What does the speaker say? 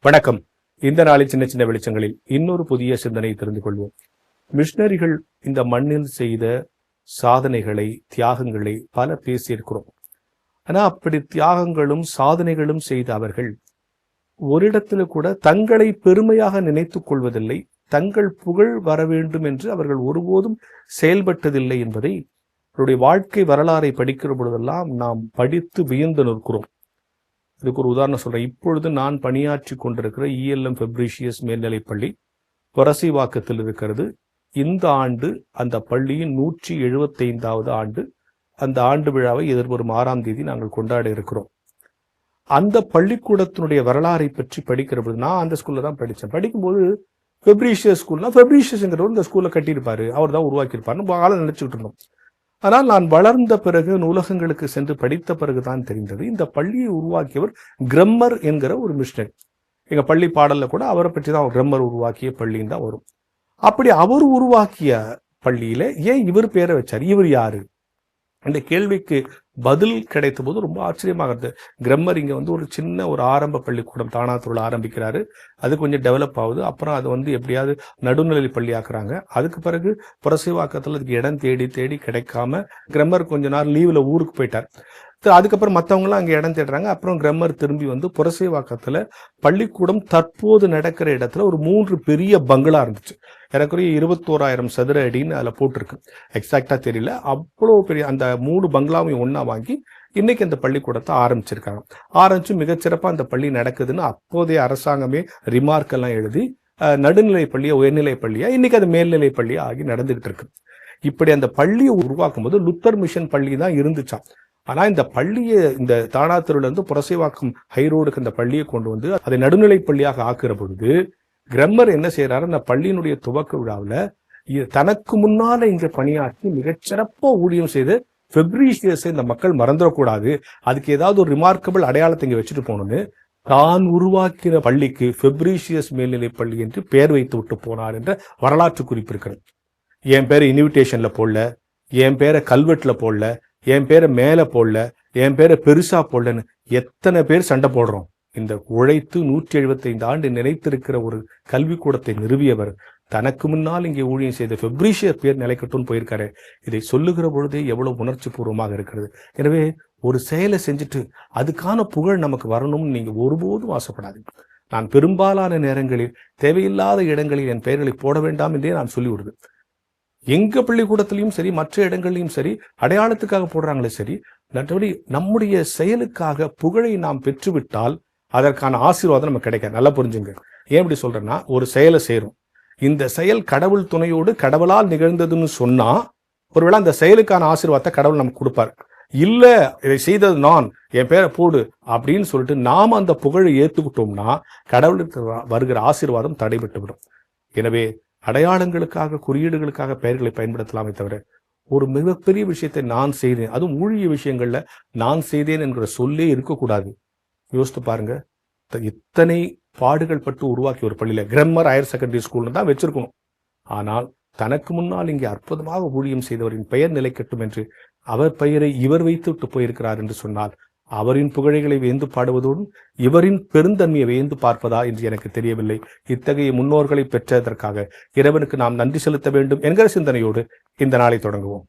வணக்கம். இந்த நாளில் சின்ன சின்ன வெளிச்சங்களில் இன்னொரு புதிய சிந்தனை தெரிந்து கொள்வோம். மிஷனரிகள் இந்த மண்ணில் செய்த சாதனைகளை, தியாகங்களை பல பேசியிருக்கிறோம். ஆனா அப்படி தியாகங்களும் சாதனைகளும் செய்த அவர்கள் ஒரு இடத்துல கூட தங்களை பெருமையாக நினைத்துக் கொள்வதில்லை. தங்கள் புகழ் வர வேண்டும் என்று அவர்கள் ஒருபோதும் செயல்பட்டதில்லை என்பதை அவருடைய வாழ்க்கை வரலாறை படிக்கிற பொழுதெல்லாம் நாம் படித்து வியந்து நிற்கிறோம். இதுக்கு ஒரு உதாரணம் சொல்றேன். இப்பொழுது நான் பணியாற்றி கொண்டிருக்கிற ELM ஃபெப்ரிஷியஸ் மேல்நிலைப்பள்ளி புரசைவாக்கத்தில் இருக்கிறது. இந்த ஆண்டு அந்த பள்ளியின் 175வது ஆண்டு. அந்த ஆண்டு விழாவை எதிர்வரும் 6ஆம் தேதி நாங்கள் கொண்டாட இருக்கிறோம். அந்த பள்ளிக்கூடத்தினுடைய வரலாறை பற்றி படிக்கிற பொழுது, நான் அந்த ஸ்கூல்ல தான் படித்தேன். படிக்கும்போது ஃபெப்ரிஷியஸ் ஸ்கூல்னா ஃபெப்ரிஷியஸ்ங்கிறவர் இந்த ஸ்கூலை கட்டியிருப்பாரு, அவர் தான் உருவாக்கியிருப்பாருன்னு ஆளை நினைச்சுக்கிட்டு இருந்தோம். ஆனால் நான் வளர்ந்த பிறகு நூலகங்களுக்கு சென்று படித்த பிறகுதான் தெரிந்தது, இந்த பள்ளியை உருவாக்கியவர் கிரம்மர் என்கிற ஒரு மிஷனரி. எங்க பள்ளி பாடல்ல கூட அவரை பற்றி தான் கிரம்மர் உருவாக்கிய பள்ளின்னு தான் வரும். அப்படி அவர் உருவாக்கிய பள்ளியில ஏன் இவர் பேரை வச்சார்? இவர் யாரு? இந்த கேள்விக்கு பதில் கிடைத்த போது ரொம்ப ஆச்சரியமாக இருந்தது. கிரம்மர் இங்க ஒரு சின்ன ஒரு ஆரம்ப பள்ளிக்கூடம் தானாத்தூர்ல ஆரம்பிக்கிறாரு. அது கொஞ்சம் டெவலப் ஆகுது. அப்புறம் அது எப்படியாவது நடுநிலை பள்ளி ஆக்குறாங்க. அதுக்கு பிறகு புரசைவாக்கத்துல அதுக்கு இடம் தேடி தேடி கிடைக்காம கிரம்மர் கொஞ்ச நேரம் லீவ்ல ஊருக்கு போயிட்டார். அதுக்கப்புறம் மற்றவங்களாம் அங்கே இடம் தேடுறாங்க. அப்புறம் கிரம்மர் திரும்பி புரசைவாக்கத்துல பள்ளிக்கூடம் தற்போது நடக்கிற இடத்துல ஒரு 3 பெரிய பங்களா இருந்துச்சு. எனக்குரிய 21,000 சதுர அடின்னு அதில் போட்டிருக்கு. எக்ஸாக்டா தெரியல. அவ்வளோ பெரிய அந்த 3 பங்களாவையும் ஒன்னா வாங்கி இன்னைக்கு அந்த பள்ளிக்கூடத்தை ஆரம்பிச்சிருக்காங்க. ஆரம்பிச்சு மிகச்சிறப்பாக அந்த பள்ளி நடக்குதுன்னு அப்போதைய அரசாங்கமே ரிமார்க் எல்லாம் எழுதி நடுநிலை பள்ளியா உயர்நிலை பள்ளியா இன்னைக்கு அது மேல்நிலை பள்ளியா ஆகி நடந்துகிட்டு இருக்கு. இப்படி அந்த பள்ளியை உருவாக்கும் போது லுத்தர் மிஷன் பள்ளி தான் இருந்துச்சான். ஆனா இந்த பள்ளியை இந்த தானாத்தூர்ல இருந்து புரசைவாக்கம் ஹைரோடுக்கு அந்த பள்ளியை கொண்டு வந்து அதை நடுநிலை பள்ளியாக ஆக்குற பொழுது கிரம்மர் என்ன செய்யறாரு, அந்த பள்ளியினுடைய துவக்க விழாவில் தனக்கு முன்னால இங்க பணியாற்றி மிகச்சிறப்பா ஊழியம் செய்து ஃபெப்ரிஷியஸ் இந்த மக்கள் மறந்துடக்கூடாது, அதுக்கு ஏதாவது ஒரு ரிமார்க்கபிள் அடையாளத்தை இங்க வச்சுட்டு போகணும்னு தான் உருவாக்கிற பள்ளிக்கு ஃபெப்ரிஷியஸ் மேல்நிலை பள்ளி என்று பெயர் வைத்து விட்டு போனார் என்ற வரலாற்று குறிப்பு இருக்கிறது. என் பேரை இன்விடேஷன்ல போடல, என் பேரை கல்வெட்டுல போடல, என் பேரை மேல போடல, என் பேரை பெருசா போடலன்னு எத்தனை பேர் சண்டை போடுறோம். இந்த உழைத்து 175 ஆண்டு நிலைத்திருக்கிற ஒரு கல்விக்கூடத்தை நிறுவியவர் தனக்கு முன்னால் இங்கே ஊழியம் செய்த ஃபெப்ரிஷியஸ் பேர் நிலைக்கட்டும் போயிருக்காரு. இதை சொல்லுகிற பொழுதே எவ்வளவு உணர்ச்சி பூர்வமாக இருக்கிறது. எனவே ஒரு செயலை செஞ்சுட்டு அதுக்கான புகழ் நமக்கு வரணும்னு நீங்க ஒருபோதும் ஆசைப்படாதீங்க. நான் பெரும்பாலான நேரங்களில் தேவையில்லாத இடங்களில் என் பெயர்களை போட வேண்டாம் என்றே நான் சொல்லிவிடுவேன். எங்க பள்ளிக்கூடத்திலையும் சரி, மற்ற இடங்களிலும் சரி, அடையாளத்துக்காக போடுறாங்களே சரி, மற்றபடி நம்முடைய செயலுக்காக புகழை நாம் பெற்றுவிட்டால் அதற்கான ஆசீர்வாதம் நமக்கு கிடைக்காது. நல்லா புரிஞ்சுங்க. ஏன் இப்படி சொல்றேன்னா, ஒரு செயலை செய்யறோம், இந்த செயல் கடவுள் துணையோடு கடவுளால் நிகழ்ந்ததுன்னு சொன்னா ஒருவேளை அந்த செயலுக்கான ஆசீர்வாதத்தை கடவுள் நமக்கு கொடுப்பார். இல்ல இதை செய்தது நான், என் பேரை போடு அப்படின்னு சொல்லிட்டு நாம அந்த புகழை ஏத்துக்கிட்டோம்னா கடவுளுக்கு வருகிற ஆசீர்வாதம் தடைபட்டு விடும். எனவே அடையாளங்களுக்காக குறியீடுகளுக்காக பெயர்களை பயன்படுத்தலாமே தவிர ஒரு மிகப்பெரிய விஷயத்தை நான் செய்தேன், அதுவும் ஊழிய விஷயங்கள்ல நான் செய்தேன் என்கிற சொல்லே இருக்கக்கூடாது. யோசித்து பாருங்க, இத்தனை பாடுகள் பட்டு உருவாக்கி ஒரு பள்ளியில கிரம்மர் ஹையர் செகண்டரி ஸ்கூல்னு தான் வச்சிருக்கணும். ஆனால் தனக்கு முன்னால் இங்கே அற்புதமாக ஊழியம் செய்தவரின் பெயர் நிலைக்கட்டும் என்று அவர் பெயரை இவர் வைத்து விட்டு போயிருக்கிறார் என்று சொன்னால் அவரின் புகழைகளை வேந்து பாடுவதோடு இவரின் பெருந்தன்மையை வேந்து பார்ப்பதா என்று எனக்கு தெரியவில்லை. இத்தகைய முன்னோர்களை பெற்றதற்காக இறைவனுக்கு நாம் நன்றி செலுத்த வேண்டும் என்கிற சிந்தனையோடு இந்த நாளை தொடங்குவோம்.